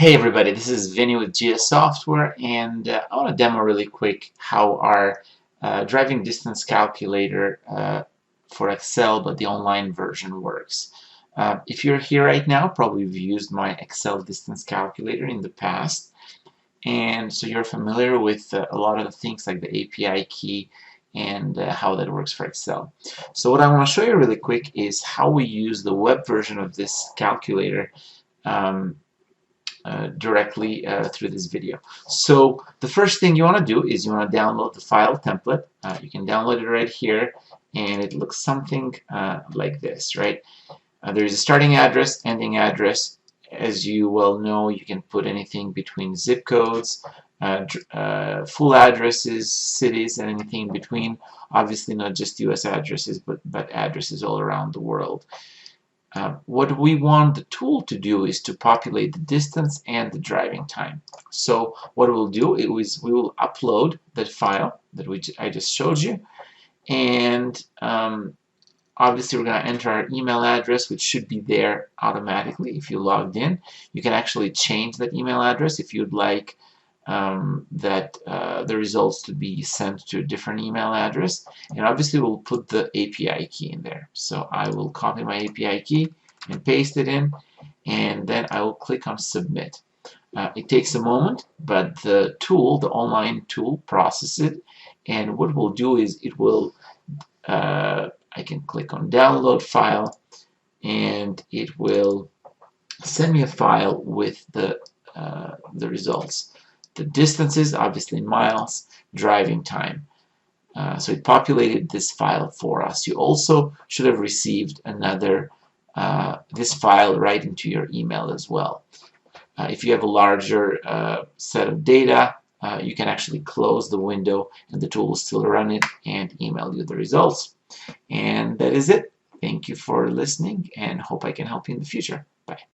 Hey everybody, this is Vinnie with GS Software, and I want to demo really quick how our driving distance calculator for Excel, but the online version works. If you're here right now, probably you've used my Excel distance calculator in the past, and so you're familiar with a lot of the things like the API key and how that works for Excel. So what I want to show you really quick is how we use the web version of this calculator um, directly through this video. So the first thing you want to do is you want to download the file template. You can download it right here, and it looks something like this, right? There is a starting address, ending address. As you well know, you can put anything between zip codes, full addresses, cities, and anything in between. Obviously not just US addresses, but addresses all around the world. What we want the tool to do is to populate the distance and the driving time. So what we'll do is we will upload that file that I just showed you, and obviously we're going to enter our email address, which should be there automatically if you logged in. You can actually change that email address if you'd like the results to be sent to a different email address, and obviously we'll put the API key in there. So I will copy my API key and paste it in, and then I will click on submit. It takes a moment, but the tool, the online tool, processes it, and what we'll do is it will I can click on download file, and it will send me a file with the results. The distances, obviously in miles, driving time. So it populated this file for us. You also should have received another this file right into your email as well. If you have a larger set of data, you can actually close the window and the tool will still run it and email you the results. And that is it. Thank you for listening, and hope I can help you in the future. Bye.